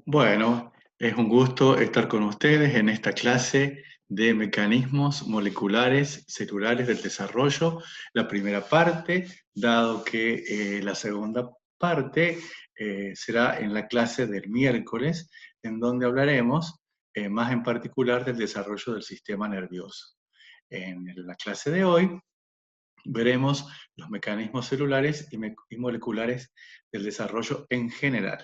Bueno, es un gusto estar con ustedes en esta clase de mecanismos moleculares celulares del desarrollo, la primera parte, dado que la segunda parte será en la clase del miércoles, en donde hablaremos más en particular del desarrollo del sistema nervioso. En la clase de hoy veremos los mecanismos celulares y moleculares del desarrollo en general.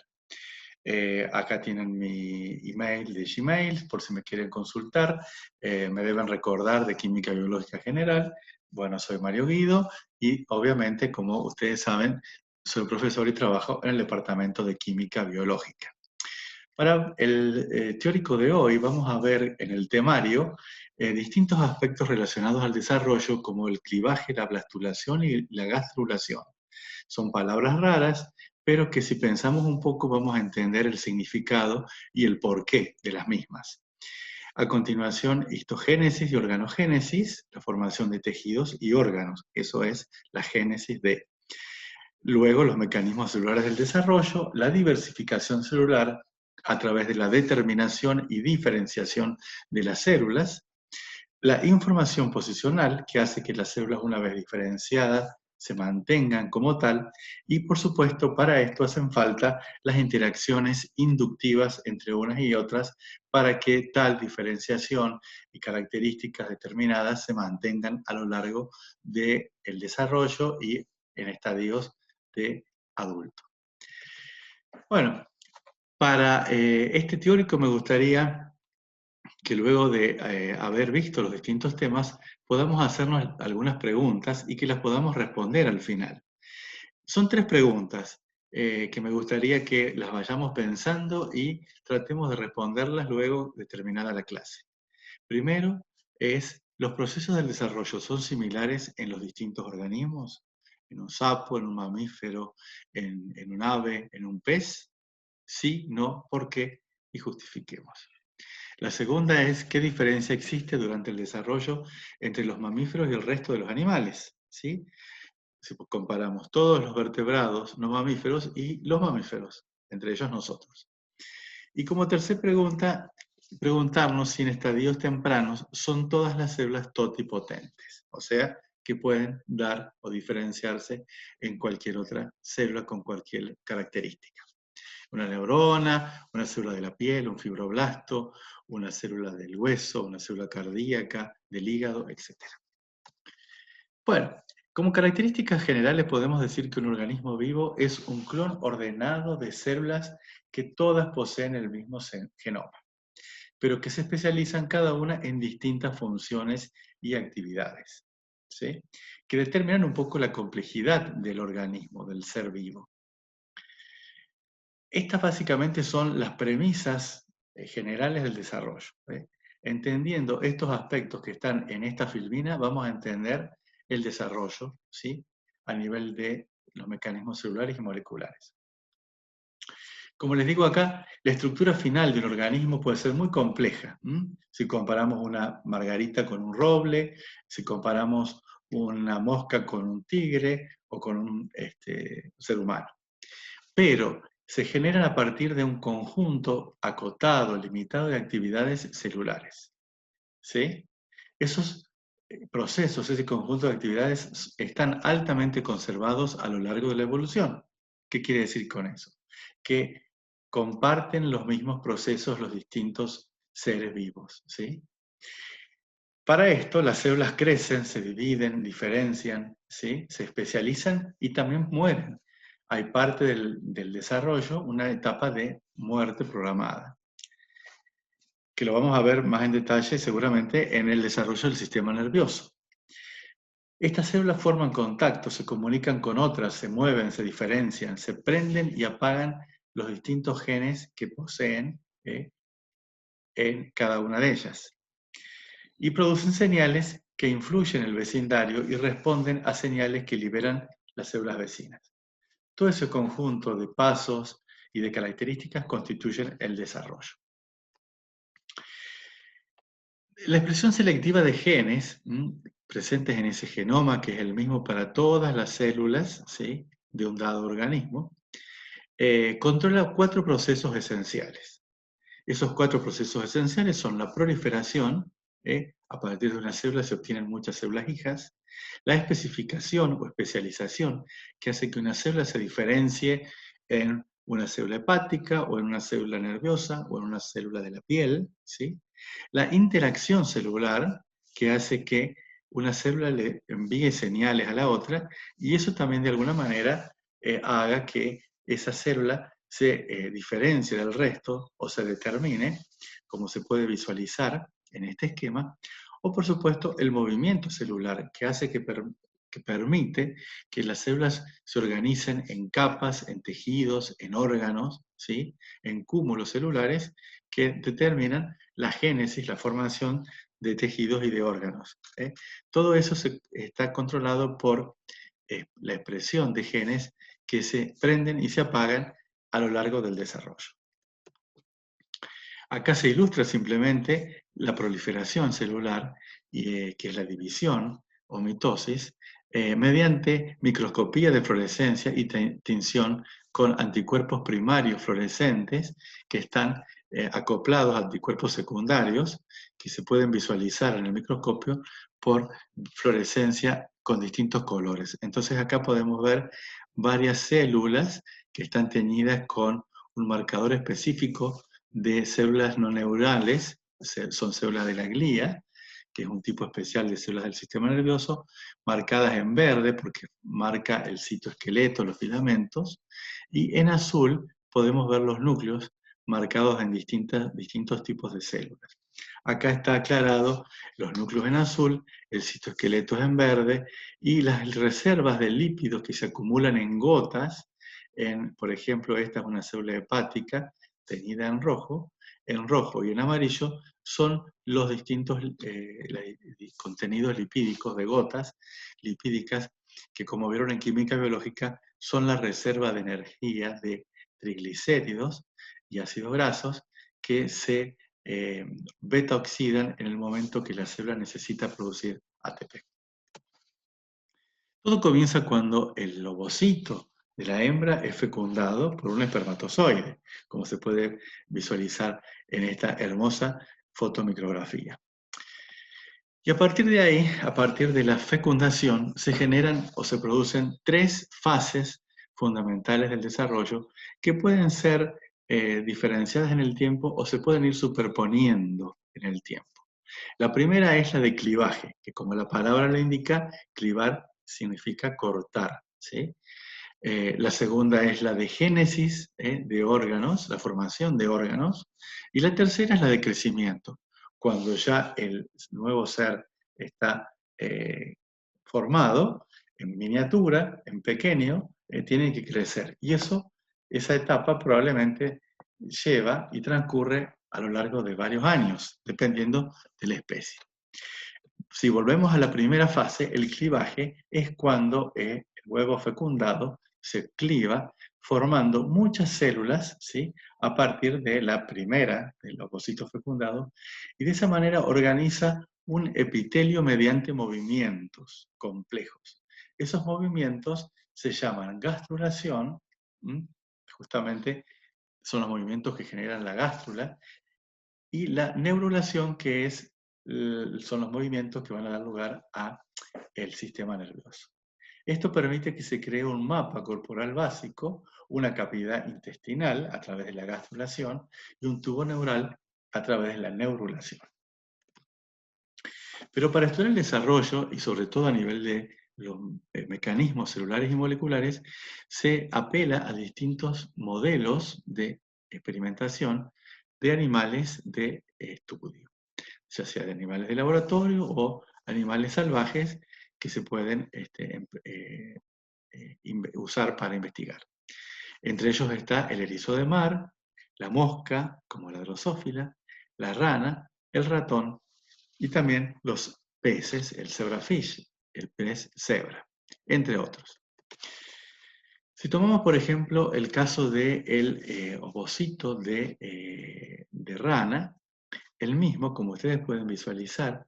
Acá tienen mi email de Gmail, por si me quieren consultar. Me deben recordar de Química Biológica General. Bueno, soy Mario Guido y obviamente, como ustedes saben, soy profesor y trabajo en el Departamento de Química Biológica. Para el teórico de hoy vamos a ver en el temario distintos aspectos relacionados al desarrollo como el clivaje, la blastulación y la gastrulación. Son palabras raras, pero que si pensamos un poco vamos a entender el significado y el porqué de las mismas. A continuación, histogénesis y organogénesis, la formación de tejidos y órganos, eso es la génesis de. Luego, los mecanismos celulares del desarrollo, la diversificación celular a través de la determinación y diferenciación de las células, la información posicional, que hace que las células, una vez diferenciadas, se mantengan como tal, y por supuesto para esto hacen falta las interacciones inductivas entre unas y otras para que tal diferenciación y características determinadas se mantengan a lo largo del desarrollo y en estadios de adulto. Bueno, para este teórico me gustaría que luego de haber visto los distintos temas, podamos hacernos algunas preguntas y que las podamos responder al final. Son tres preguntas que me gustaría que las vayamos pensando y tratemos de responderlas luego de terminada la clase. Primero es, ¿los procesos del desarrollo son similares en los distintos organismos? ¿En un sapo, en un mamífero, en un ave, en un pez? Sí, no, ¿por qué? Y justifiquemos. La segunda es, ¿qué diferencia existe durante el desarrollo entre los mamíferos y el resto de los animales? ¿Sí? Si comparamos todos los vertebrados no mamíferos y los mamíferos, entre ellos nosotros. Y como tercera pregunta, preguntarnos si en estadios tempranos son todas las células totipotentes, o sea, que pueden dar o diferenciarse en cualquier otra célula con cualquier característica. Una neurona, una célula de la piel, un fibroblasto, una célula del hueso, una célula cardíaca, del hígado, etc. Bueno, como características generales podemos decir que un organismo vivo es un clon ordenado de células que todas poseen el mismo genoma, pero que se especializan cada una en distintas funciones y actividades, ¿sí? Que determinan un poco la complejidad del organismo, del ser vivo. Estas básicamente son las premisas generales del desarrollo. Entendiendo estos aspectos que están en esta filmina, vamos a entender el desarrollo, ¿sí? A nivel de los mecanismos celulares y moleculares. Como les digo acá, la estructura final de un organismo puede ser muy compleja. Si comparamos una margarita con un roble, si comparamos una mosca con un tigre o con un ser humano. Pero se generan a partir de un conjunto acotado, limitado de actividades celulares. ¿Sí? Esos procesos, ese conjunto de actividades están altamente conservados a lo largo de la evolución. ¿Qué quiere decir con eso? Que comparten los mismos procesos los distintos seres vivos. ¿Sí? Para esto, las células crecen, se dividen, diferencian, ¿sí? Se especializan y también mueren. Hay parte del desarrollo, una etapa de muerte programada, que lo vamos a ver más en detalle seguramente en el desarrollo del sistema nervioso. Estas células forman contacto, se comunican con otras, se mueven, se diferencian, se prenden y apagan los distintos genes que poseen en cada una de ellas. Y producen señales que influyen en el vecindario y responden a señales que liberan las células vecinas. Todo ese conjunto de pasos y de características constituyen el desarrollo. La expresión selectiva de genes presentes en ese genoma, que es el mismo para todas las células, ¿sí?, de un dado organismo, controla 4 procesos esenciales. Esos 4 procesos esenciales son la proliferación, a partir de una célula se obtienen muchas células hijas, la especificación o especialización, que hace que una célula se diferencie en una célula hepática, o en una célula nerviosa, o en una célula de la piel, ¿sí? La interacción celular, que hace que una célula le envíe señales a la otra, y eso también de alguna manera haga que esa célula se diferencie del resto o se determine, como se puede visualizar en este esquema, o por supuesto el movimiento celular, que hace que permite que las células se organicen en capas, en tejidos, en órganos, ¿sí? En cúmulos celulares que determinan la génesis, la formación de tejidos y de órganos. Todo eso está controlado por la expresión de genes que se prenden y se apagan a lo largo del desarrollo. Acá se ilustra simplemente la proliferación celular, que es la división o mitosis, mediante microscopía de fluorescencia y tinción con anticuerpos primarios fluorescentes que están acoplados a anticuerpos secundarios que se pueden visualizar en el microscopio por fluorescencia con distintos colores. Entonces acá podemos ver varias células que están teñidas con un marcador específico de células no neurales, son células de la glía, que es un tipo especial de células del sistema nervioso, marcadas en verde porque marca el citoesqueleto, los filamentos, y en azul podemos ver los núcleos marcados en distintos tipos de células. Acá está aclarado los núcleos en azul, el citoesqueleto es en verde, y las reservas de lípidos que se acumulan en gotas, por ejemplo, esta es una célula hepática, teñida en rojo y en amarillo, son los distintos contenidos lipídicos de gotas lipídicas que, como vieron en química biológica, son la reserva de energía de triglicéridos y ácidos grasos que se beta-oxidan en el momento que la célula necesita producir ATP. Todo comienza cuando el ovocito de la hembra es fecundado por un espermatozoide, como se puede visualizar en esta hermosa fotomicrografía. Y a partir de ahí, a partir de la fecundación, se generan o se producen 3 fases fundamentales del desarrollo que pueden ser diferenciadas en el tiempo o se pueden ir superponiendo en el tiempo. La primera es la de clivaje, que como la palabra lo indica, clivar significa cortar, ¿sí? La segunda es la de génesis de órganos, la formación de órganos. Y la tercera es la de crecimiento, cuando ya el nuevo ser está formado en miniatura, en pequeño, tiene que crecer. Y esa etapa probablemente lleva y transcurre a lo largo de varios años, dependiendo de la especie. Si volvemos a la primera fase, el clivaje es cuando el huevo fecundado se cliva formando muchas células, ¿sí? A partir de la primera, del ovocito fecundado, y de esa manera organiza un epitelio mediante movimientos complejos. Esos movimientos se llaman gastrulación, justamente son los movimientos que generan la gástrula, y la neurulación, que son los movimientos que van a dar lugar al sistema nervioso. Esto permite que se cree un mapa corporal básico, una cavidad intestinal a través de la gastrulación y un tubo neural a través de la neurulación. Pero para estudiar el desarrollo, y sobre todo a nivel de los mecanismos celulares y moleculares, se apela a distintos modelos de experimentación de animales de estudio, ya sea de animales de laboratorio o animales salvajes que se pueden usar para investigar. Entre ellos está el erizo de mar, la mosca, como la drosófila, la rana, el ratón y también los peces, el zebrafish, el pez cebra, entre otros. Si tomamos, por ejemplo, el caso del ovocito de rana, el mismo, como ustedes pueden visualizar,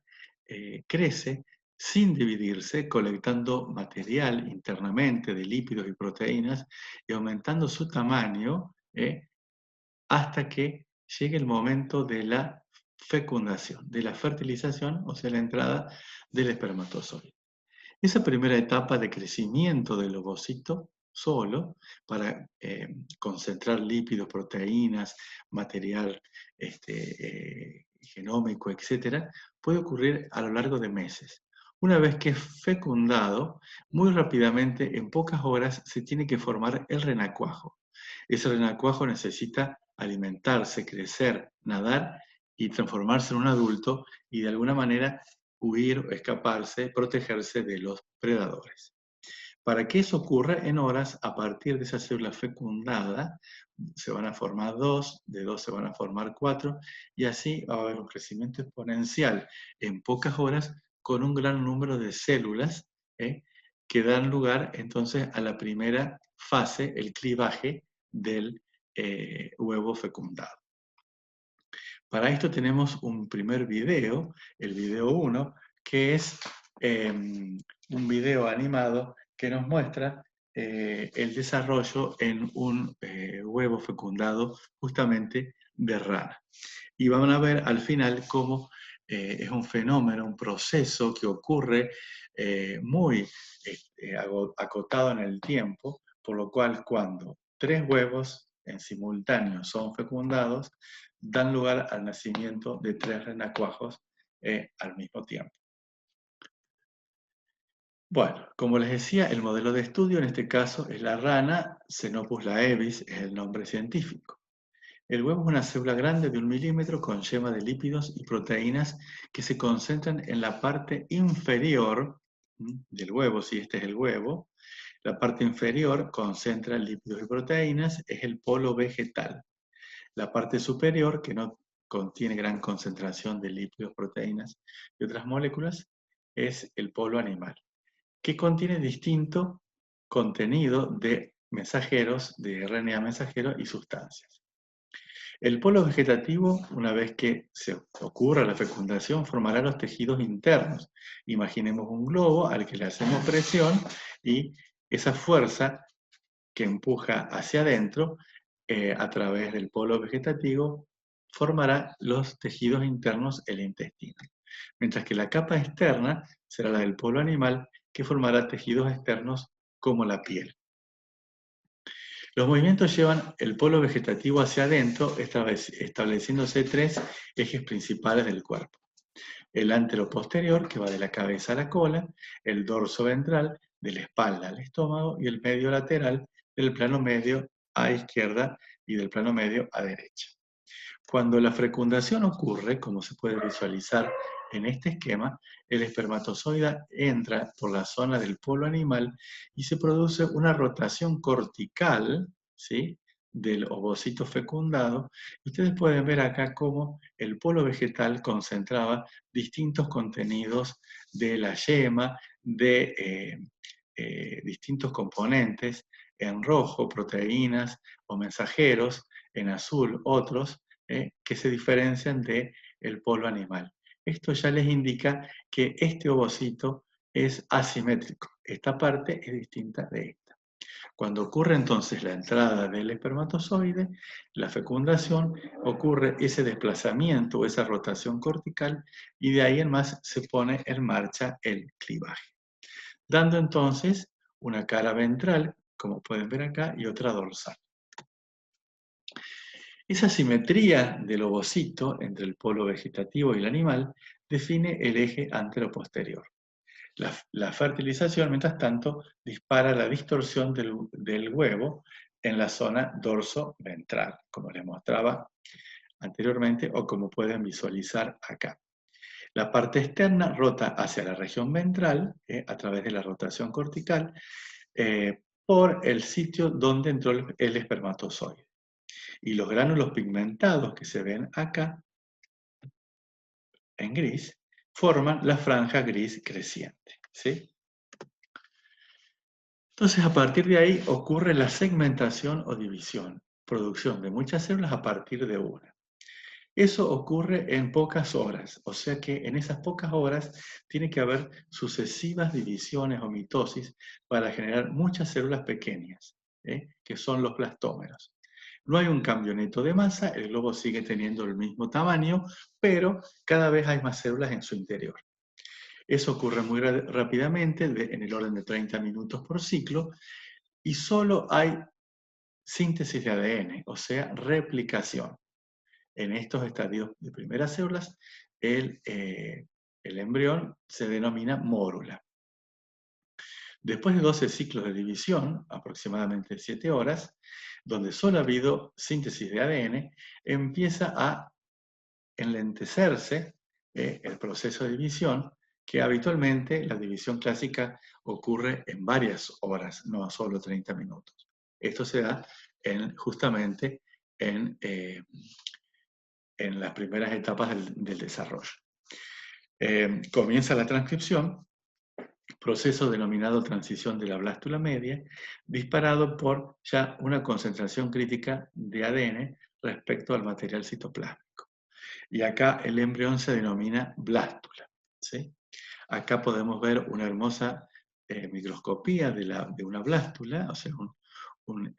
crece sin dividirse, colectando material internamente de lípidos y proteínas y aumentando su tamaño hasta que llegue el momento de la fecundación, de la fertilización, o sea, la entrada del espermatozoide. Esa primera etapa de crecimiento del ovocito solo, para concentrar lípidos, proteínas, material genómico, etc., puede ocurrir a lo largo de meses. Una vez que es fecundado, muy rápidamente, en pocas horas, se tiene que formar el renacuajo. Ese renacuajo necesita alimentarse, crecer, nadar y transformarse en un adulto y de alguna manera huir, escaparse, protegerse de los predadores. Para que eso ocurra en horas, a partir de esa célula fecundada, se van a formar dos, de dos se van a formar cuatro, y así va a haber un crecimiento exponencial en pocas horas con un gran número de células que dan lugar entonces a la primera fase, el clivaje del huevo fecundado. Para esto tenemos un primer video, el video 1, que es un video animado que nos muestra el desarrollo en un huevo fecundado justamente de rana. Y van a ver al final cómo es un fenómeno, un proceso que ocurre muy acotado en el tiempo, por lo cual cuando 3 huevos en simultáneo son fecundados, dan lugar al nacimiento de 3 renacuajos al mismo tiempo. Bueno, como les decía, el modelo de estudio en este caso es la rana Xenopus laevis, es el nombre científico. El huevo es una célula grande de 1 milímetro con yema de lípidos y proteínas que se concentran en la parte inferior del huevo, si este es el huevo. La parte inferior concentra lípidos y proteínas, es el polo vegetal. La parte superior, que no contiene gran concentración de lípidos, proteínas y otras moléculas, es el polo animal, que contiene distinto contenido de mensajeros, de RNA mensajero y sustancias. El polo vegetativo, una vez que se ocurra la fecundación, formará los tejidos internos. Imaginemos un globo al que le hacemos presión y esa fuerza que empuja hacia adentro a través del polo vegetativo formará los tejidos internos, el intestino. Mientras que la capa externa será la del polo animal, que formará tejidos externos como la piel. Los movimientos llevan el polo vegetativo hacia adentro, estableciéndose 3 ejes principales del cuerpo. El anteroposterior, que va de la cabeza a la cola, el dorso ventral, de la espalda al estómago, y el medio lateral, del plano medio a izquierda y del plano medio a derecha. Cuando la fecundación ocurre, como se puede visualizar en este esquema, el espermatozoide entra por la zona del polo animal y se produce una rotación cortical, ¿sí?, del ovocito fecundado. Ustedes pueden ver acá cómo el polo vegetal concentraba distintos contenidos de la yema, de distintos componentes, en rojo proteínas o mensajeros, en azul otros, que se diferencian del polo animal. Esto ya les indica que este ovocito es asimétrico. Esta parte es distinta de esta. Cuando ocurre entonces la entrada del espermatozoide, la fecundación, ocurre ese desplazamiento o esa rotación cortical y de ahí en más se pone en marcha el clivaje, dando entonces una cara ventral, como pueden ver acá, y otra dorsal. Esa simetría del ovocito entre el polo vegetativo y el animal define el eje anteroposterior. La fertilización, mientras tanto, dispara la distorsión del huevo en la zona dorso-ventral, como les mostraba anteriormente o como pueden visualizar acá. La parte externa rota hacia la región ventral a través de la rotación cortical por el sitio donde entró el espermatozoide. Y los gránulos pigmentados que se ven acá, en gris, forman la franja gris creciente, ¿sí? Entonces, a partir de ahí ocurre la segmentación o división, producción de muchas células a partir de una. Eso ocurre en pocas horas, o sea que en esas pocas horas tiene que haber sucesivas divisiones o mitosis para generar muchas células pequeñas, que son los blastómeros. No hay un cambio neto de masa, el globo sigue teniendo el mismo tamaño, pero cada vez hay más células en su interior. Eso ocurre muy rápidamente, en el orden de 30 minutos por ciclo, y solo hay síntesis de ADN, o sea, replicación. En estos estadios de primeras células, el embrión se denomina mórula. Después de 12 ciclos de división, aproximadamente 7 horas, donde solo ha habido síntesis de ADN, empieza a enlentecerse el proceso de división, que habitualmente la división clásica ocurre en varias horas, no solo 30 minutos. Esto se da justamente en las primeras etapas del desarrollo. Comienza la transcripción, proceso denominado transición de la blástula media, disparado por ya una concentración crítica de ADN respecto al material citoplásmico. Y acá el embrión se denomina blástula, ¿sí? Acá podemos ver una hermosa microscopía de una blástula, o sea, un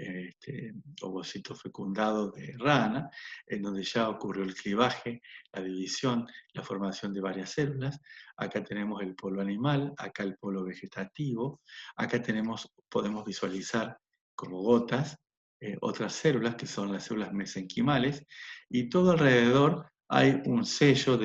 ovocito fecundado de rana, en donde ya ocurrió el clivaje, la división, la formación de varias células. Acá tenemos el polo animal, acá el polo vegetativo, acá podemos visualizar como gotas otras células, que son las células mesenquimales, y todo alrededor hay un sello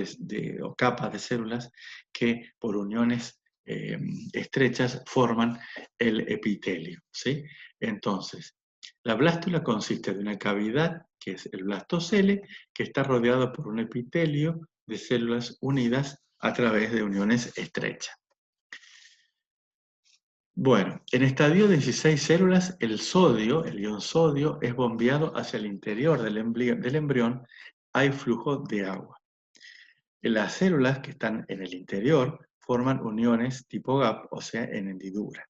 o capas de células que por uniones estrechas forman el epitelio, ¿sí? Entonces, la blástula consiste de una cavidad, que es el blastocele, que está rodeado por un epitelio de células unidas a través de uniones estrechas. Bueno, en estadio de 16 células, el ion sodio, es bombeado hacia el interior del embrión, hay flujo de agua. Las células que están en el interior forman uniones tipo gap, o sea, en hendidura,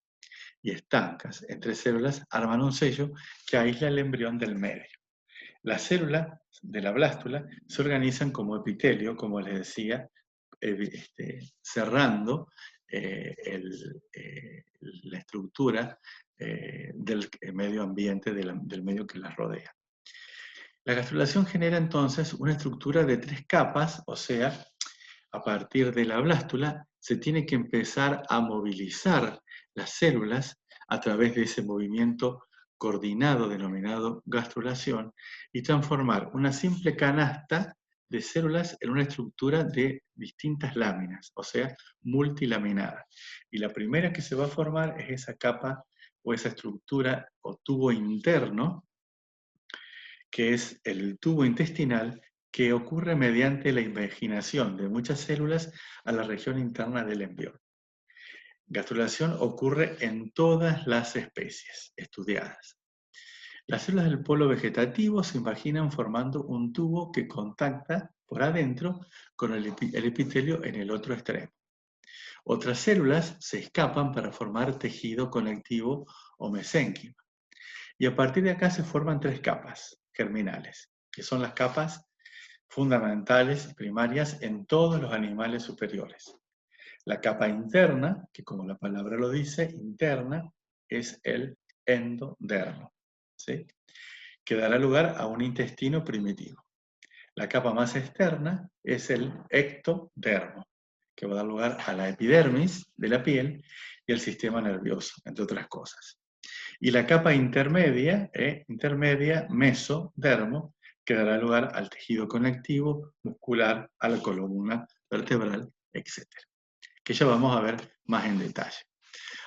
y estancas entre células arman un sello que aísla el embrión del medio. Las células de la blástula se organizan como epitelio, como les decía, cerrando la estructura del medio ambiente, del medio que las rodea. La gastrulación genera entonces una estructura de 3 capas, o sea, a partir de la blástula se tiene que empezar a movilizar las células a través de ese movimiento coordinado denominado gastrulación y transformar una simple canasta de células en una estructura de distintas láminas, o sea, multilaminada. Y la primera que se va a formar es esa capa o esa estructura o tubo interno, que es el tubo intestinal, que ocurre mediante la invaginación de muchas células a la región interna del embrión. Gastrulación ocurre en todas las especies estudiadas. Las células del polo vegetativo se imaginan formando un tubo que contacta por adentro con el epitelio en el otro extremo. Otras células se escapan para formar tejido conectivo o mesénquima. Y a partir de acá se forman 3 capas germinales, que son las capas fundamentales primarias en todos los animales superiores. La capa interna, que como la palabra lo dice, interna, es el endodermo, ¿sí? Que dará lugar a un intestino primitivo. La capa más externa es el ectodermo, que va a dar lugar a la epidermis de la piel y el sistema nervioso, entre otras cosas. Y la capa intermedia, mesodermo, que dará lugar al tejido conectivo, muscular, a la columna vertebral, etc. Que ya vamos a ver más en detalle.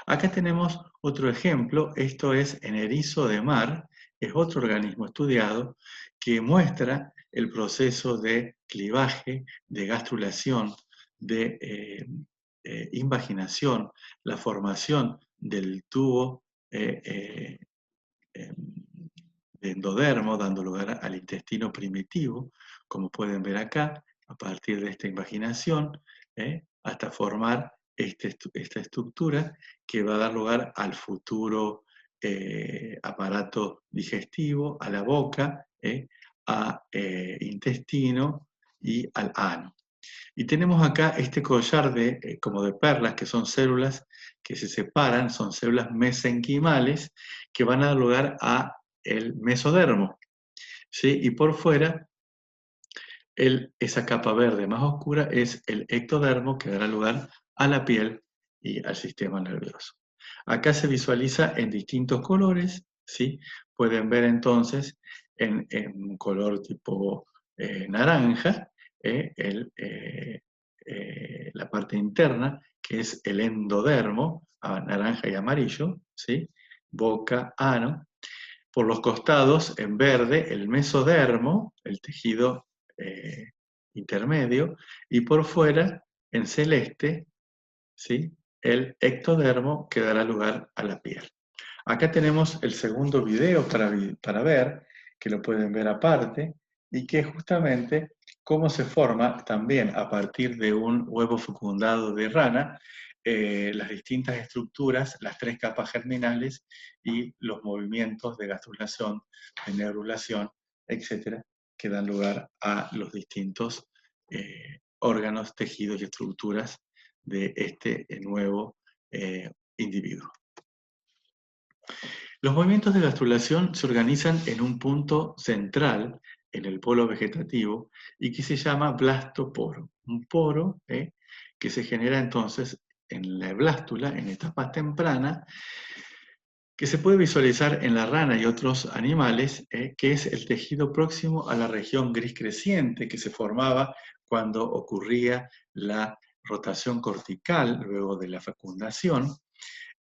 Acá tenemos otro ejemplo, esto es en erizo de mar, es otro organismo estudiado que muestra el proceso de clivaje, de gastrulación, de invaginación, la formación del tubo de endodermo, dando lugar al intestino primitivo, como pueden ver acá, a partir de esta invaginación, hasta formar esta estructura que va a dar lugar al futuro aparato digestivo, a la boca, a intestino y al ano. Y tenemos acá este collar como de perlas, que son células que se separan, son células mesenquimales, que van a dar lugar a el mesodermo, ¿sí? Y por fuera, esa capa verde más oscura es el ectodermo, que dará lugar a la piel y al sistema nervioso. Acá se visualiza en distintos colores, ¿sí? Pueden ver entonces en un color tipo naranja, la parte interna, que es el endodermo, naranja y amarillo, ¿sí? Boca, ano. Por los costados, en verde, el mesodermo, el tejido eh, intermedio, y por fuera, en celeste, ¿sí? El ectodermo, que dará lugar a la piel. Acá tenemos el segundo video para ver, que lo pueden ver aparte, y que es justamente cómo se forma también a partir de un huevo fecundado de rana, las distintas estructuras, las 3 capas germinales y los movimientos de gastrulación, de neurulación, etcétera, que dan lugar a los distintos órganos, tejidos y estructuras de este nuevo individuo. Los movimientos de gastrulación se organizan en un punto central, en el polo vegetativo, y que se llama blastoporo. Un poro que se genera entonces en la blástula, en etapas tempranas, que se puede visualizar en la rana y otros animales, que es el tejido próximo a la región gris creciente que se formaba cuando ocurría la rotación cortical luego de la fecundación,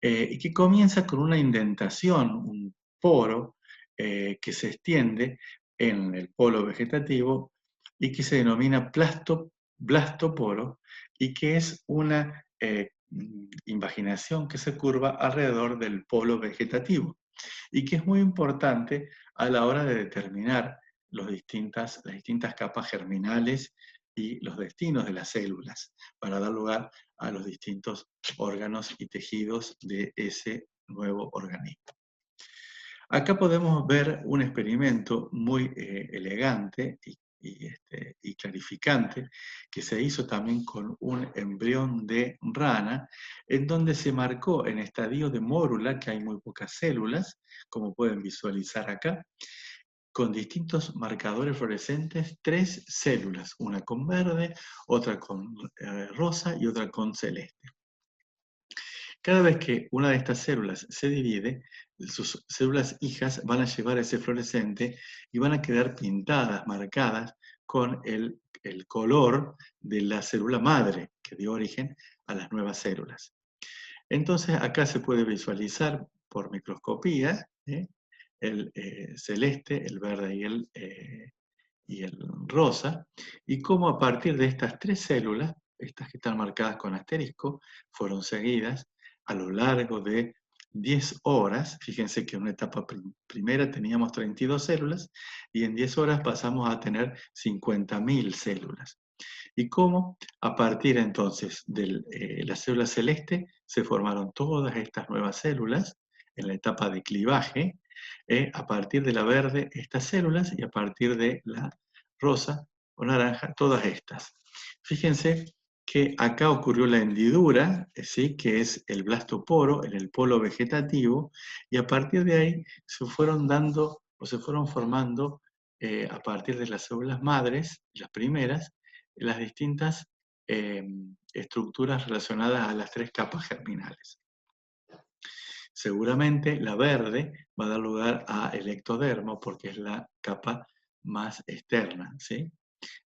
y que comienza con una indentación, un poro que se extiende en el polo vegetativo y que se denomina blastoporo, y que es una invaginación que se curva alrededor del polo vegetativo y que es muy importante a la hora de determinar las distintas capas germinales y los destinos de las células para dar lugar a los distintos órganos y tejidos de ese nuevo organismo. Acá podemos ver un experimento muy elegante y clarificante que se hizo también con un embrión de rana, en donde se marcó en estadio de mórula, que hay muy pocas células, como pueden visualizar acá, con distintos marcadores fluorescentes, 3 células, una con verde, otra con rosa y otra con celeste. Cada vez que una de estas células se divide, sus células hijas van a llevar ese fluorescente y van a quedar pintadas, marcadas con el color de la célula madre que dio origen a las nuevas células. Entonces acá se puede visualizar por microscopía el celeste, el verde y el rosa, y cómo a partir de estas 3 células, estas que están marcadas con asterisco, fueron seguidas a lo largo de 10 horas. Fíjense que en una etapa primera teníamos 32 células y en 10 horas pasamos a tener 50.000 células. Y cómo a partir entonces de la célula celeste se formaron todas estas nuevas células en la etapa de clivaje, a partir de la verde estas células y a partir de la rosa o naranja todas estas. Fíjense que acá ocurrió la hendidura, ¿sí? Que es el blastoporo en el polo vegetativo, y a partir de ahí se fueron dando o se fueron formando a partir de las células madres, las primeras, las distintas estructuras relacionadas a las 3 capas germinales. Seguramente la verde va a dar lugar al ectodermo porque es la capa más externa, ¿sí?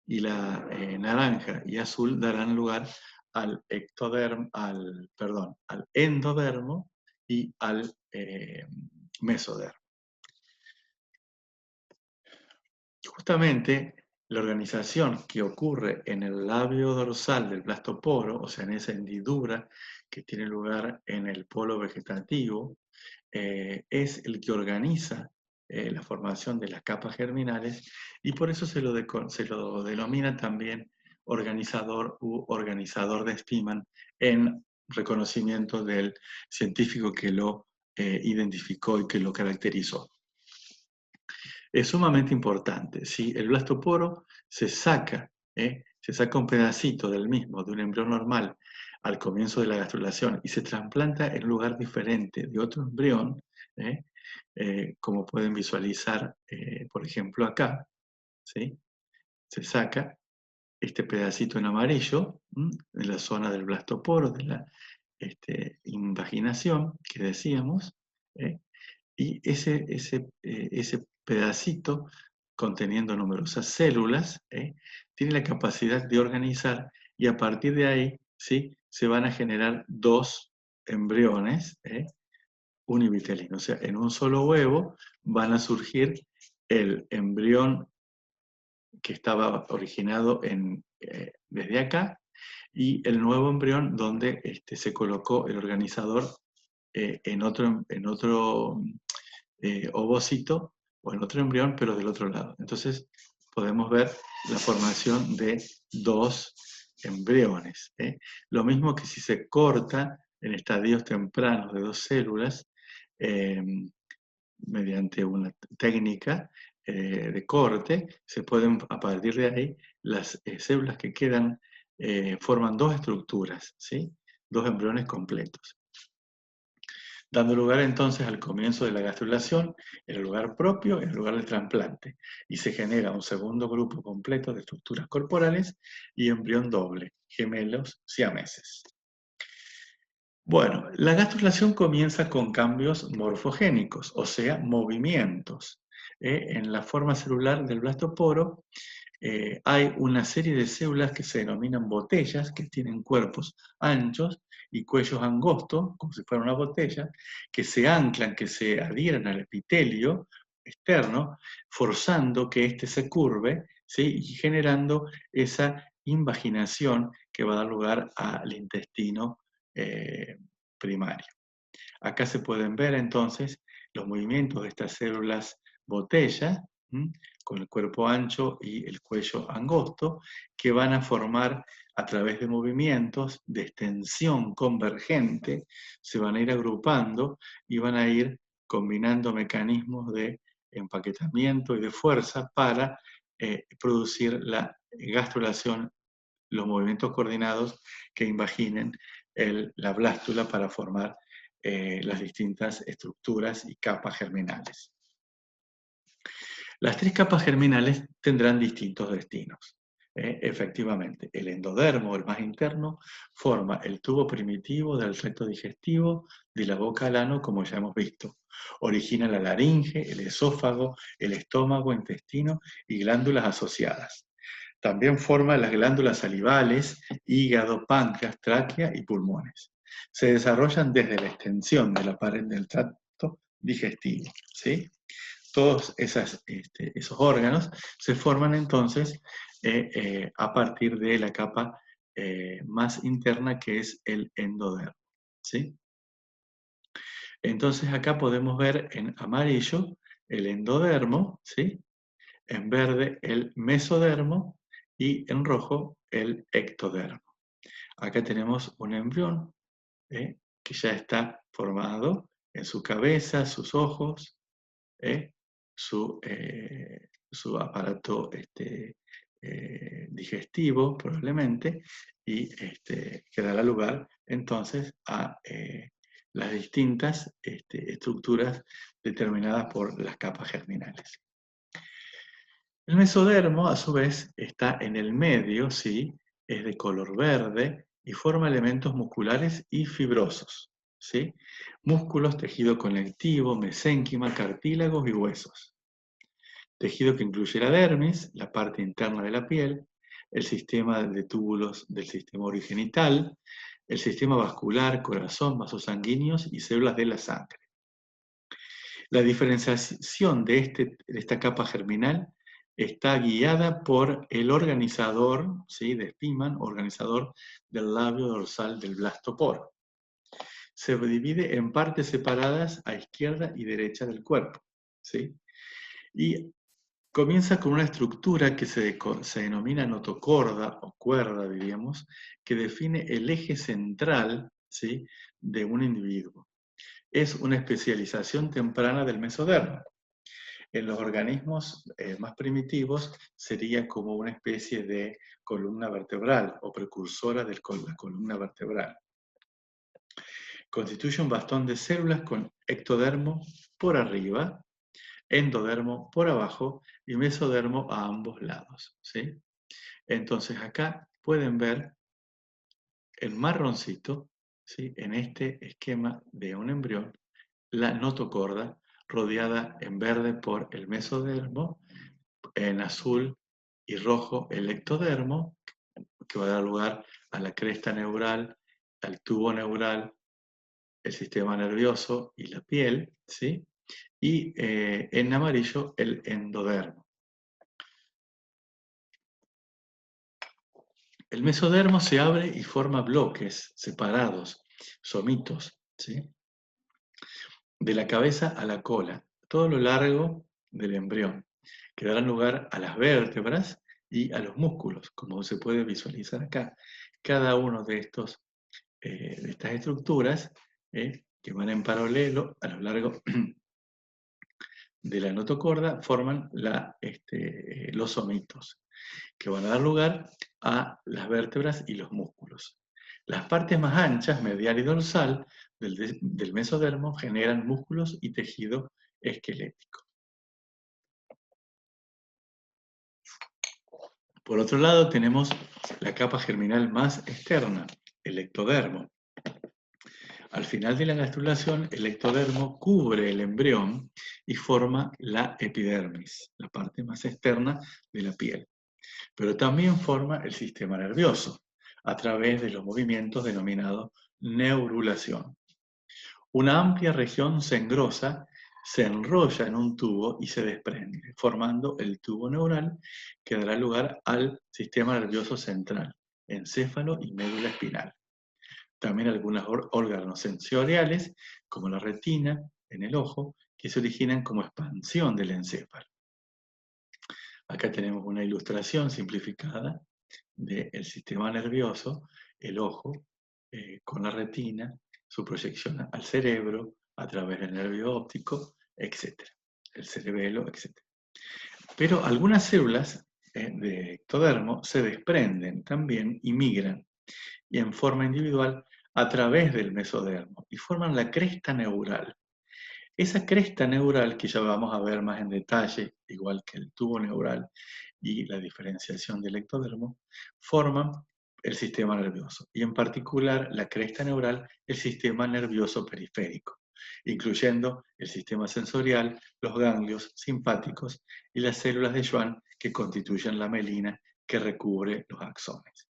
Y la naranja y azul darán lugar al endodermo y al mesodermo. Justamente la organización que ocurre en el labio dorsal del blastoporo, o sea, en esa hendidura que tiene lugar en el polo vegetativo, es el que organiza la formación de las capas germinales, y por eso se lo denomina también organizador u organizador de Spearman, en reconocimiento del científico que lo identificó y que lo caracterizó. Es sumamente importante. Si el blastoporo se saca un pedacito del mismo, de un embrión normal, al comienzo de la gastrulación y se trasplanta en un lugar diferente de otro embrión, ¿eh? Como pueden visualizar, por ejemplo, acá, ¿sí? Se saca este pedacito en amarillo, en la zona del blastoporo, de la invaginación que decíamos, ¿eh? Y ese pedacito, conteniendo numerosas células, tiene la capacidad de organizar y a partir de ahí, ¿sí? Se van a generar dos embriones univitelinos. O sea, en un solo huevo van a surgir el embrión que estaba originado desde acá y el nuevo embrión donde se colocó el organizador en otro ovocito o en otro embrión, pero del otro lado. Entonces podemos ver la formación de dos embriones. Lo mismo que si se corta en estadios tempranos de dos células eh, mediante una técnica de corte, se pueden, a partir de ahí, las células que quedan forman dos estructuras, ¿sí? Dos embriones completos, dando lugar entonces al comienzo de la gastrulación, en el lugar propio, en el lugar del trasplante, y se genera un segundo grupo completo de estructuras corporales y embrión doble, gemelos siameses. Bueno, la gastrulación comienza con cambios morfogénicos, o sea, movimientos. En la forma celular del blastoporo hay una serie de células que se denominan botellas, que tienen cuerpos anchos y cuellos angostos, como si fuera una botella, que se anclan, que se adhieren al epitelio externo, forzando que éste se curve, ¿sí? Y generando esa invaginación que va a dar lugar al intestino primario. Acá se pueden ver entonces los movimientos de estas células botella, con el cuerpo ancho y el cuello angosto, que van a formar a través de movimientos de extensión convergente, se van a ir agrupando y van a ir combinando mecanismos de empaquetamiento y de fuerza para producir la gastrulación, los movimientos coordinados que invaginen la blástula para formar las distintas estructuras y capas germinales. Las tres capas germinales tendrán distintos destinos. Efectivamente, el endodermo, el más interno, forma el tubo primitivo del tracto digestivo de la boca al ano, como ya hemos visto. Origina la laringe, el esófago, el estómago, intestino y glándulas asociadas. También forma las glándulas salivales, hígado, páncreas, tráquea y pulmones. Se desarrollan desde la extensión de la pared del tracto digestivo, ¿sí? Todos esos órganos se forman entonces a partir de la capa más interna, que es el endodermo, ¿sí? Entonces acá podemos ver en amarillo el endodermo, ¿sí? En verde el mesodermo y en rojo el ectodermo. Acá tenemos un embrión que ya está formado en su cabeza, sus ojos, su aparato digestivo probablemente, y que dará lugar entonces a las distintas estructuras determinadas por las capas germinales. El mesodermo, a su vez, está en el medio, ¿sí? Es de color verde y forma elementos musculares y fibrosos, ¿sí? Músculos, tejido conectivo, mesénquima, cartílagos y huesos. Tejido que incluye la dermis, la parte interna de la piel, el sistema de túbulos del sistema origenital, el sistema vascular, corazón, vasos sanguíneos y células de la sangre. La diferenciación de esta capa germinal está guiada por el organizador, ¿sí? De Spemann, organizador del labio dorsal del blastoporo. Se divide en partes separadas a izquierda y derecha del cuerpo, ¿sí? Y comienza con una estructura que se denomina notocorda o cuerda, diríamos, que define el eje central, ¿sí? De un individuo. Es una especialización temprana del mesodermo. En los organismos más primitivos sería como una especie de columna vertebral o precursora de la columna vertebral. Constituye un bastón de células con ectodermo por arriba, endodermo por abajo y mesodermo a ambos lados, ¿sí? Entonces acá pueden ver en marroncito, ¿sí? En este esquema de un embrión, la notocorda rodeada en verde por el mesodermo, en azul y rojo el ectodermo, que va a dar lugar a la cresta neural, al tubo neural, el sistema nervioso y la piel, ¿sí? Y en amarillo el endodermo. El mesodermo se abre y forma bloques separados, somitos, ¿sí? De la cabeza a la cola, todo lo largo del embrión, que darán lugar a las vértebras y a los músculos, como se puede visualizar acá. Cada uno de estas estructuras que van en paralelo a lo largo de la notocorda forman los somitos, que van a dar lugar a las vértebras y los músculos. Las partes más anchas, medial y dorsal, del mesodermo generan músculos y tejido esquelético. Por otro lado, tenemos la capa germinal más externa, el ectodermo. Al final de la gastrulación, el ectodermo cubre el embrión y forma la epidermis, la parte más externa de la piel. Pero también forma el sistema nervioso, a través de los movimientos denominados neurulación. Una amplia región se engrosa, se enrolla en un tubo y se desprende, formando el tubo neural que dará lugar al sistema nervioso central, encéfalo y médula espinal. También algunos órganos sensoriales, como la retina en el ojo, que se originan como expansión del encéfalo. Acá tenemos una ilustración simplificada del sistema nervioso, el ojo, con la retina, su proyección al cerebro, a través del nervio óptico, etc. El cerebelo, etc. Pero algunas células de ectodermo se desprenden también y migran, y en forma individual, a través del mesodermo, y forman la cresta neural. Esa cresta neural, que ya vamos a ver más en detalle, igual que el tubo neural y la diferenciación del ectodermo, forman el sistema nervioso, y en particular la cresta neural, el sistema nervioso periférico, incluyendo el sistema sensorial, los ganglios simpáticos y las células de Schwann que constituyen la mielina que recubre los axones.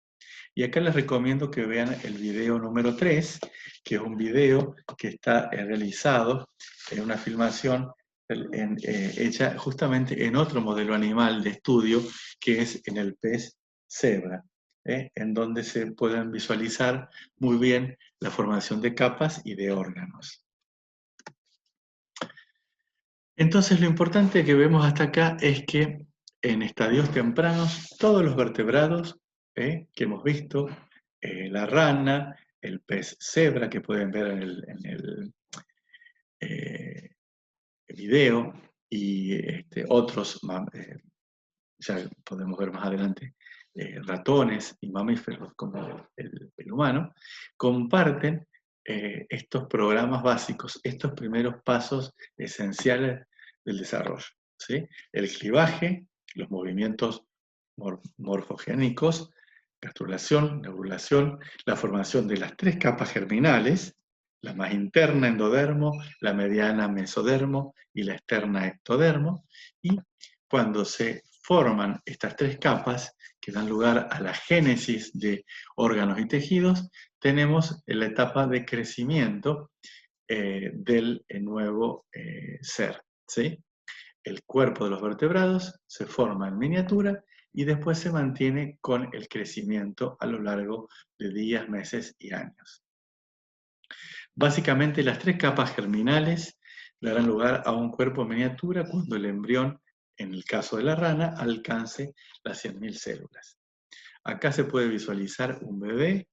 Y acá les recomiendo que vean el video número 3, que es un video que está realizado en una filmación hecha justamente en otro modelo animal de estudio, que es en el pez cebra, en donde se pueden visualizar muy bien la formación de capas y de órganos. Entonces lo importante que vemos hasta acá es que en estadios tempranos todos los vertebrados que hemos visto, la rana, el pez cebra que pueden ver en el video y otros, ya podemos ver más adelante, ratones y mamíferos como el humano, comparten estos programas básicos, estos primeros pasos esenciales del desarrollo, ¿sí? El clivaje, los movimientos morfogénicos, gastrulación, neurulación, la formación de las tres capas germinales, la más interna endodermo, la mediana mesodermo y la externa ectodermo, y cuando se forman estas tres capas que dan lugar a la génesis de órganos y tejidos, tenemos la etapa de crecimiento del nuevo ser, ¿sí? El cuerpo de los vertebrados se forma en miniatura y después se mantiene con el crecimiento a lo largo de días, meses y años. Básicamente las tres capas germinales darán lugar a un cuerpo en miniatura cuando el embrión, en el caso de la rana, alcance las 100.000 células. Acá se puede visualizar un bebé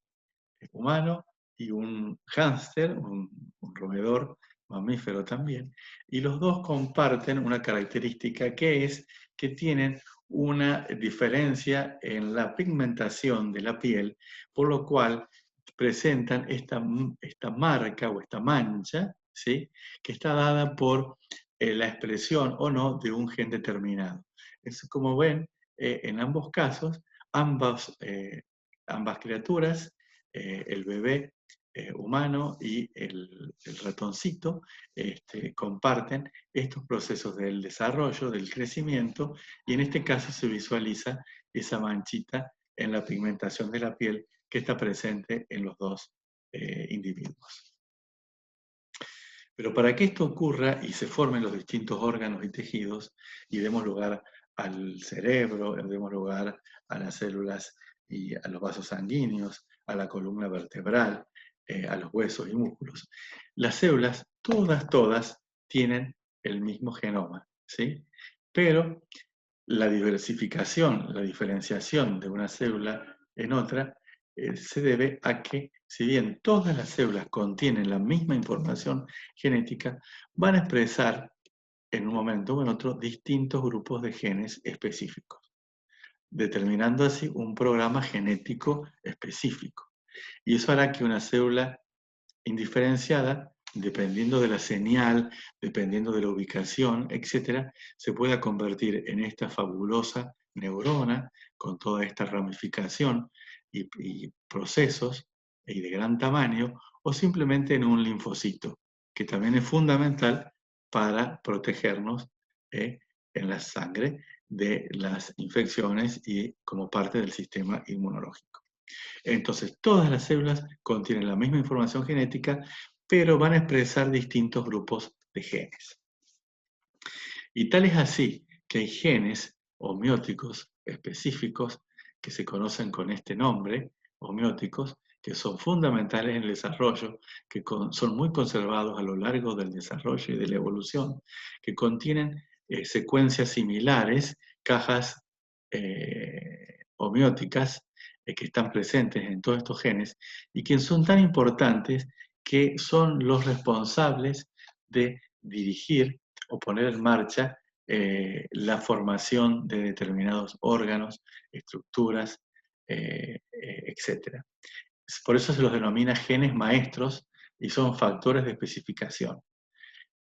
humano y un hámster, un roedor mamífero también, y los dos comparten una característica que es que tienen una diferencia en la pigmentación de la piel, por lo cual presentan esta marca o esta mancha, ¿sí? Que está dada por la expresión o no de un gen determinado. Es como ven, en ambos casos, ambas criaturas, el bebé humano y el ratoncito, comparten estos procesos del desarrollo, del crecimiento, y en este caso se visualiza esa manchita en la pigmentación de la piel que está presente en los dos individuos. Pero para que esto ocurra y se formen los distintos órganos y tejidos y demos lugar al cerebro, demos lugar a las células y a los vasos sanguíneos, a la columna vertebral, a los huesos y músculos, las células, todas tienen el mismo genoma, ¿sí? Pero la diversificación, la diferenciación de una célula en otra se debe a que, si bien todas las células contienen la misma información genética, van a expresar en un momento o en otro distintos grupos de genes específicos, determinando así un programa genético específico. Y eso hará que una célula indiferenciada, dependiendo de la señal, dependiendo de la ubicación, etc., se pueda convertir en esta fabulosa neurona con toda esta ramificación y procesos y de gran tamaño, o simplemente en un linfocito, que también es fundamental para protegernos en la sangre de las infecciones y como parte del sistema inmunológico. Entonces, todas las células contienen la misma información genética, pero van a expresar distintos grupos de genes. Y tal es así que hay genes homeóticos específicos que se conocen con este nombre, homeóticos, que son fundamentales en el desarrollo, que son muy conservados a lo largo del desarrollo y de la evolución, que contienen secuencias similares, cajas homeóticas, que están presentes en todos estos genes y que son tan importantes que son los responsables de dirigir o poner en marcha la formación de determinados órganos, estructuras, etc. Por eso se los denomina genes maestros y son factores de especificación.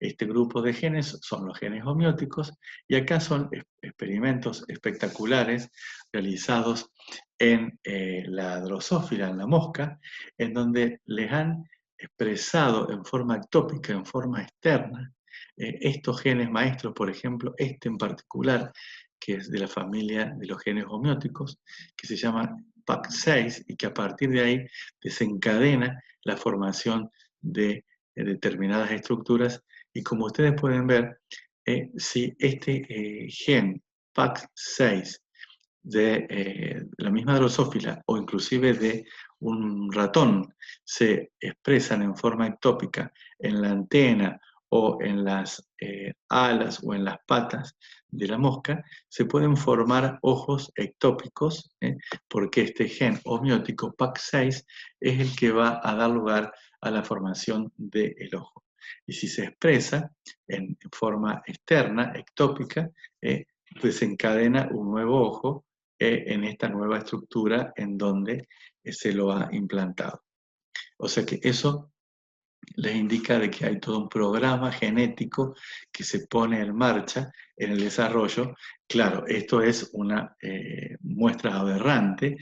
Este grupo de genes son los genes homeóticos y acá son experimentos espectaculares realizados en la drosófila, en la mosca, en donde les han expresado en forma ectópica, en forma externa, estos genes maestros, por ejemplo, este en particular, que es de la familia de los genes homeóticos, que se llama PAC6 y que a partir de ahí desencadena la formación de determinadas estructuras. Y como ustedes pueden ver, si este gen PAC6 de la misma drosófila o inclusive de un ratón se expresan en forma ectópica en la antena o en las alas o en las patas de la mosca, se pueden formar ojos ectópicos, porque este gen homeótico PAC6 es el que va a dar lugar a la formación del ojo. Y si se expresa en forma externa, ectópica, desencadena un nuevo ojo en esta nueva estructura en donde se lo ha implantado. O sea que eso les indica de que hay todo un programa genético que se pone en marcha en el desarrollo. Claro, esto es una muestra aberrante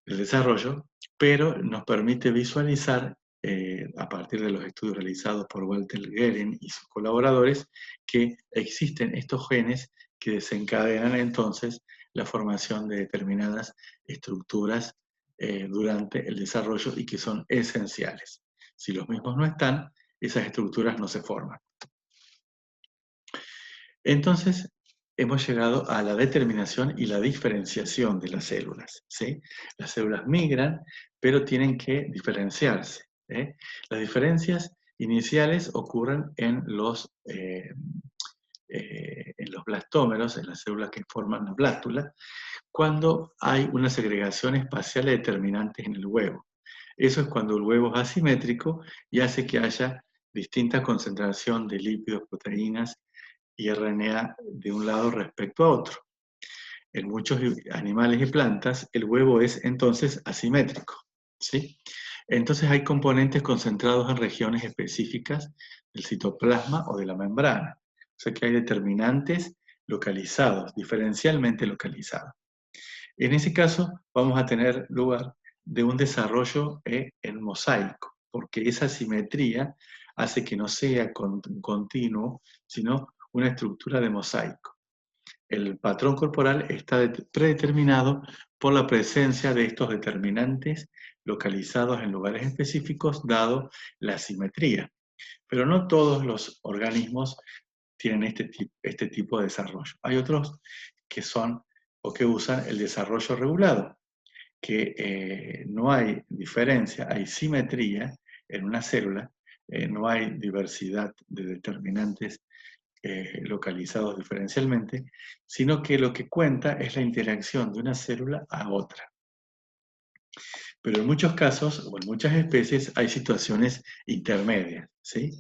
del desarrollo, pero nos permite visualizar, a partir de los estudios realizados por Walter Guerin y sus colaboradores, que existen estos genes que desencadenan entonces la formación de determinadas estructuras durante el desarrollo y que son esenciales. Si los mismos no están, esas estructuras no se forman. Entonces, hemos llegado a la determinación y la diferenciación de las células, ¿sí? Las células migran, pero tienen que diferenciarse. Las diferencias iniciales ocurren en los blastómeros, en las células que forman la blástula, cuando hay una segregación espacial de determinantes en el huevo. Eso es cuando el huevo es asimétrico y hace que haya distinta concentración de lípidos, proteínas y RNA de un lado respecto a otro. En muchos animales y plantas, el huevo es entonces asimétrico, ¿sí? Entonces hay componentes concentrados en regiones específicas del citoplasma o de la membrana. O sea que hay determinantes localizados, diferencialmente localizados. En ese caso, vamos a tener lugar de un desarrollo en mosaico, porque esa simetría hace que no sea continuo, sino una estructura de mosaico. El patrón corporal está predeterminado por la presencia de estos determinantes localizados en lugares específicos, dado la simetría. Pero no todos los organismos tienen este tipo de desarrollo. Hay otros que son o que usan el desarrollo regulado, que no hay diferencia, hay simetría en una célula, no hay diversidad de determinantes localizados diferencialmente, sino que lo que cuenta es la interacción de una célula a otra. Pero en muchos casos, o en muchas especies, hay situaciones intermedias, ¿sí?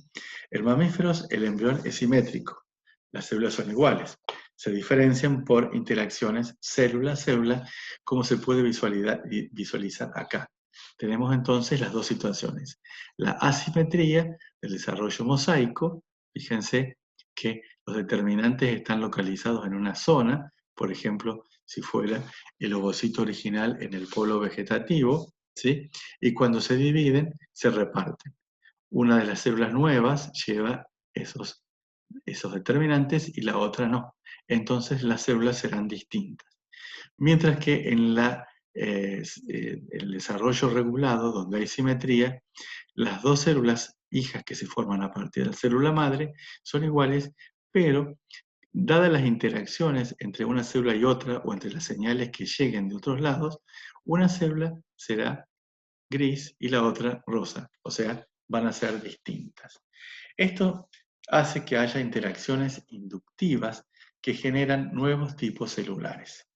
En mamíferos, el embrión es simétrico, las células son iguales, se diferencian por interacciones célula-célula, como se puede visualizar acá. Tenemos entonces las dos situaciones. La asimetría del desarrollo mosaico, fíjense que los determinantes están localizados en una zona, por ejemplo, si fuera el ovocito original en el polo vegetativo, ¿sí? Y cuando se dividen, se reparten. Una de las células nuevas lleva esos determinantes y la otra no. Entonces las células serán distintas. Mientras que en el desarrollo regulado, donde hay simetría, las dos células hijas que se forman a partir de la célula madre son iguales, pero dadas las interacciones entre una célula y otra, o entre las señales que lleguen de otros lados, una célula será gris y la otra rosa, o sea, van a ser distintas. Esto hace que haya interacciones inductivas que generan nuevos tipos celulares.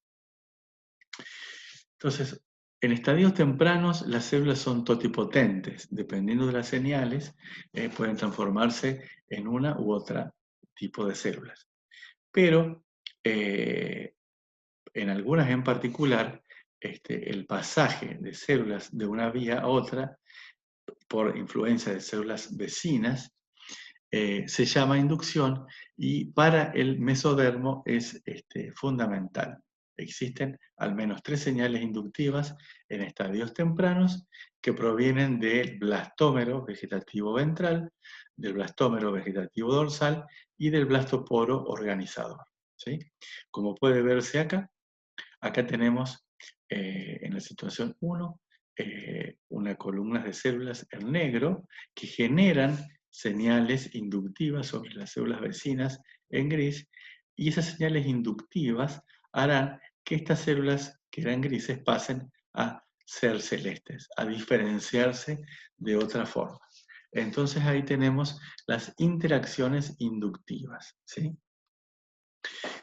Entonces, en estadios tempranos las células son totipotentes, dependiendo de las señales, pueden transformarse en una u otra tipo de células. Pero en algunas en particular, el pasaje de células de una vía a otra por influencia de células vecinas se llama inducción y para el mesodermo es fundamental. Existen al menos 3 señales inductivas en estadios tempranos que provienen del blastómero vegetativo ventral, del blastómero vegetativo dorsal y del blastoporo organizador, ¿sí? Como puede verse acá tenemos en la situación 1 una columna de células en negro que generan señales inductivas sobre las células vecinas en gris, y esas señales inductivas harán que estas células que eran grises pasen a ser celestes, a diferenciarse de otra forma. Entonces ahí tenemos las interacciones inductivas, ¿sí?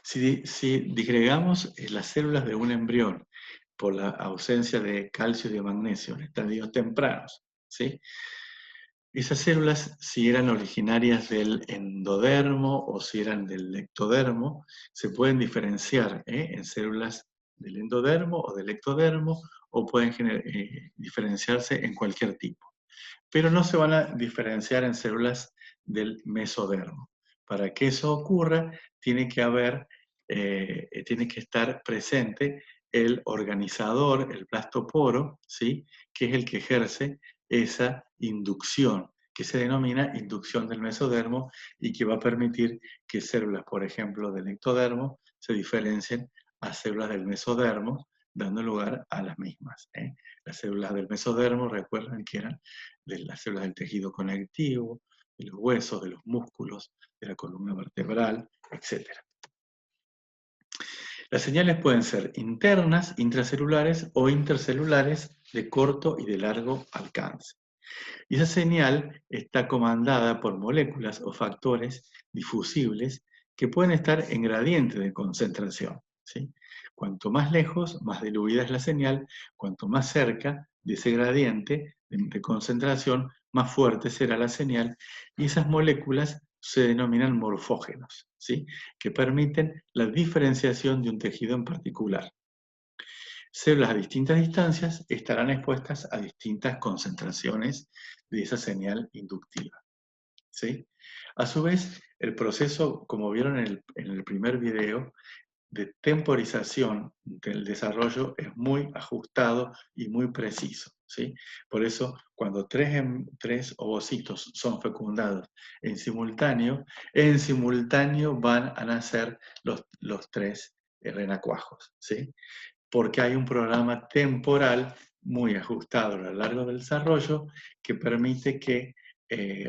Si disgregamos las células de un embrión por la ausencia de calcio y de magnesio en estadios tempranos, ¿sí? Esas células, si eran originarias del endodermo o si eran del ectodermo, se pueden diferenciar en células del endodermo o del ectodermo, o pueden diferenciarse en cualquier tipo. Pero no se van a diferenciar en células del mesodermo. Para que eso ocurra, tiene que estar presente el organizador, el blastoporo, ¿sí? Que es el que ejerce esa inducción, que se denomina inducción del mesodermo y que va a permitir que células, por ejemplo, del ectodermo se diferencien a células del mesodermo, dando lugar a las mismas. Las células del mesodermo, recuerdan que eran de las células del tejido conectivo, de los huesos, de los músculos, de la columna vertebral, etc. Las señales pueden ser internas, intracelulares o intercelulares de corto y de largo alcance. Y esa señal está comandada por moléculas o factores difusibles que pueden estar en gradiente de concentración, ¿sí? Cuanto más lejos, más diluida es la señal; cuanto más cerca de ese gradiente de concentración, más fuerte será la señal, y esas moléculas se denominan morfógenos, ¿sí? Que permiten la diferenciación de un tejido en particular. Células a distintas distancias estarán expuestas a distintas concentraciones de esa señal inductiva, ¿sí? A su vez, el proceso, como vieron en el primer video, de temporización del desarrollo es muy ajustado y muy preciso, ¿sí? Por eso, cuando tres ovocitos son fecundados en simultáneo van a nacer los tres renacuajos, ¿sí? Porque hay un programa temporal muy ajustado a lo largo del desarrollo que permite que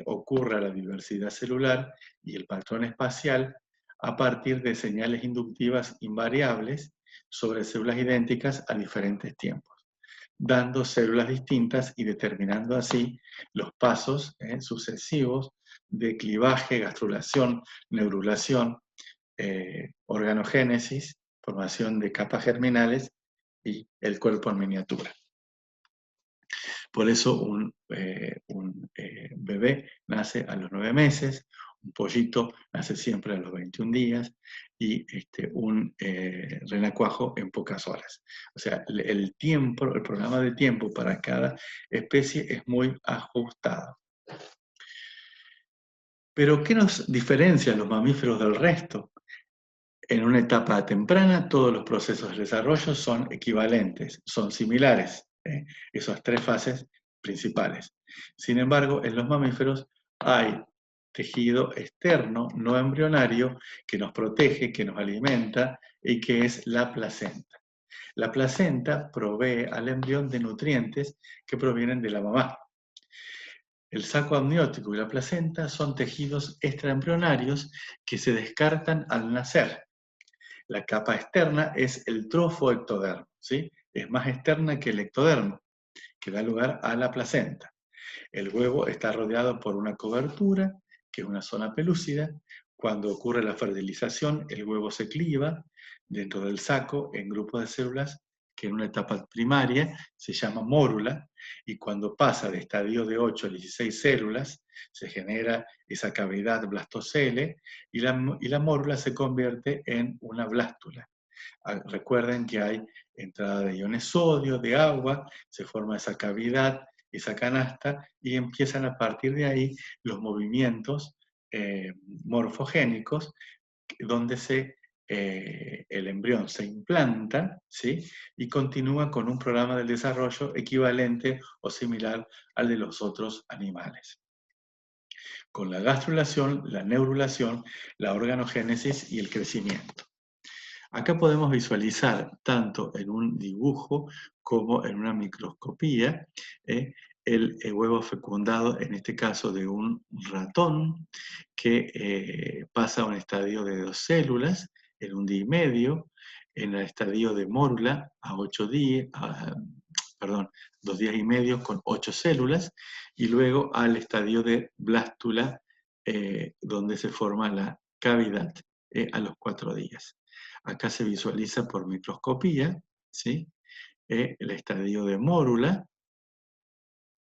ocurra la diversidad celular y el patrón espacial a partir de señales inductivas invariables sobre células idénticas a diferentes tiempos, dando células distintas y determinando así los pasos sucesivos de clivaje, gastrulación, neurulación, organogénesis, formación de capas germinales y el cuerpo en miniatura. Por eso un bebé nace a los 9 meses, un pollito nace siempre a los 21 días y un renacuajo en pocas horas. O sea, el programa de tiempo para cada especie es muy ajustado. Pero, ¿qué nos diferencia a los mamíferos del resto? En una etapa temprana, todos los procesos de desarrollo son equivalentes, son similares, esas tres fases principales. Sin embargo, en los mamíferos hay tejido externo, no embrionario, que nos protege, que nos alimenta y que es la placenta. La placenta provee al embrión de nutrientes que provienen de la mamá. El saco amniótico y la placenta son tejidos extraembrionarios que se descartan al nacer. La capa externa es el trofoectodermo, ¿sí? Es más externa que el ectodermo, que da lugar a la placenta. El huevo está rodeado por una cobertura, que es una zona pelúcida. Cuando ocurre la fertilización, el huevo se cliva dentro del saco en grupos de células que en una etapa primaria se llama mórula, y cuando pasa de estadio de 8 a 16 células, se genera esa cavidad blastocele, y la mórula se convierte en una blástula. Recuerden que hay entrada de iones sodio, de agua, se forma esa cavidad, esa canasta, y empiezan a partir de ahí los movimientos morfogénicos, donde el embrión se implanta, ¿sí? Y continúa con un programa del desarrollo equivalente o similar al de los otros animales, con la gastrulación, la neurulación, la organogénesis y el crecimiento. Acá podemos visualizar, tanto en un dibujo como en una microscopía, el huevo fecundado, en este caso de un ratón, que pasa a un estadio de 2 células en 1 día y medio, en el estadio de mórula a 2 días y medio con 8 células, y luego al estadio de blástula, donde se forma la cavidad a los 4 días. Acá se visualiza por microscopía, ¿sí? El estadio de mórula,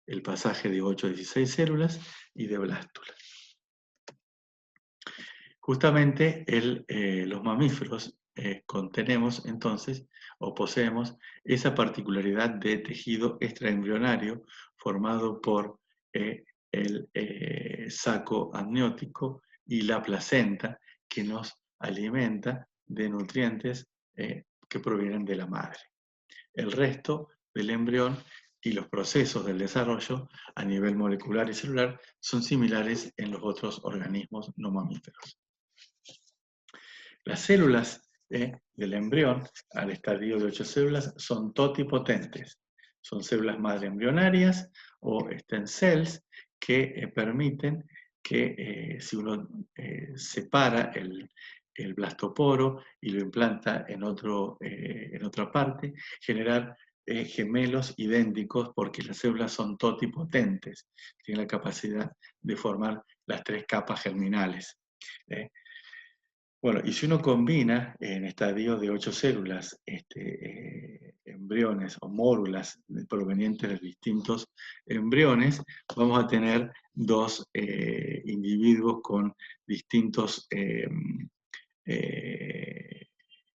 el pasaje de 8 a 16 células y de blástula. Justamente los mamíferos contenemos entonces o poseemos esa particularidad de tejido extraembrionario formado por el saco amniótico y la placenta, que nos alimenta de nutrientes que provienen de la madre. El resto del embrión y los procesos del desarrollo a nivel molecular y celular son similares en los otros organismos no mamíferos. Las células del embrión al estadio de 8 células son totipotentes. Son células madre embrionarias o stem cells que permiten que si uno separa el blastoporo y lo implanta en otra parte, generar gemelos idénticos, porque las células son totipotentes, tienen la capacidad de formar las 3 capas germinales. Bueno, y si uno combina en estadio de 8 células embriones o mórulas provenientes de distintos embriones, vamos a tener dos individuos con distintos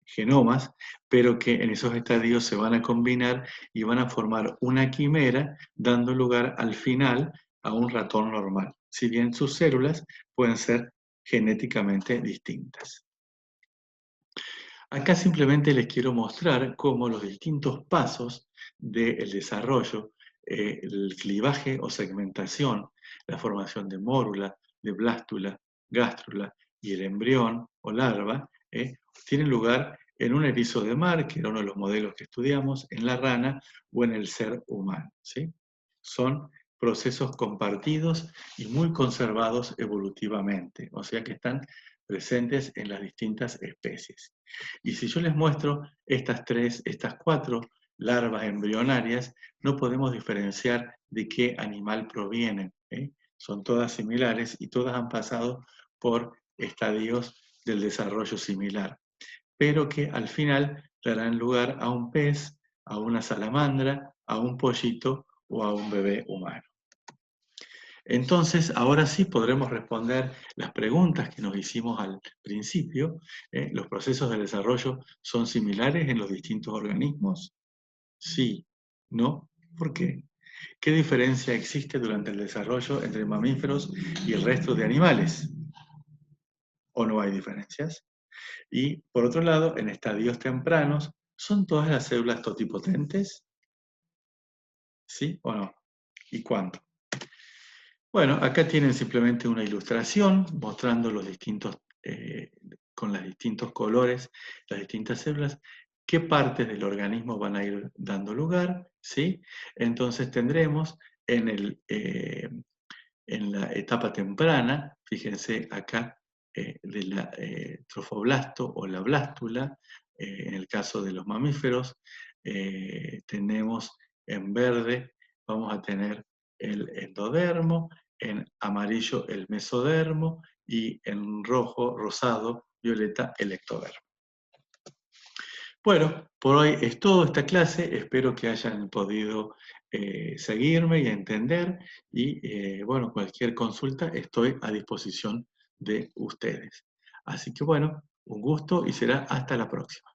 genomas, pero que en esos estadios se van a combinar y van a formar una quimera, dando lugar al final a un ratón normal, si bien sus células pueden ser genéticamente distintas. Acá simplemente les quiero mostrar cómo los distintos pasos del desarrollo, el clivaje o segmentación, la formación de mórula, de blástula, gástrula y el embrión o larva, tienen lugar en un erizo de mar, que era uno de los modelos que estudiamos, en la rana o en el ser humano, ¿sí? Son procesos compartidos y muy conservados evolutivamente, o sea que están presentes en las distintas especies. Y si yo les muestro estas cuatro larvas embrionarias, no podemos diferenciar de qué animal provienen, ¿eh? Son todas similares y todas han pasado por estadios del desarrollo similar, pero que al final darán lugar a un pez, a una salamandra, a un pollito o a un bebé humano. Entonces, ahora sí podremos responder las preguntas que nos hicimos al principio. ¿Los procesos de desarrollo son similares en los distintos organismos? Sí, ¿no? ¿Por qué? ¿Qué diferencia existe durante el desarrollo entre mamíferos y el resto de animales? ¿O no hay diferencias? Y, por otro lado, en estadios tempranos, ¿son todas las células totipotentes? ¿Sí o no? ¿Y cuánto? Bueno, acá tienen simplemente una ilustración mostrando los distintos, con los distintos colores, las distintas células, qué partes del organismo van a ir dando lugar, ¿sí? Entonces tendremos en la etapa temprana, fíjense acá, de la trofoblasto o la blástula, en el caso de los mamíferos, tenemos en verde, vamos a tener el endodermo, en amarillo el mesodermo y en rojo, rosado, violeta el ectodermo. Bueno, por hoy es todo esta clase, espero que hayan podido seguirme y entender y bueno, cualquier consulta estoy a disposición de ustedes. Así que bueno, un gusto y será hasta la próxima.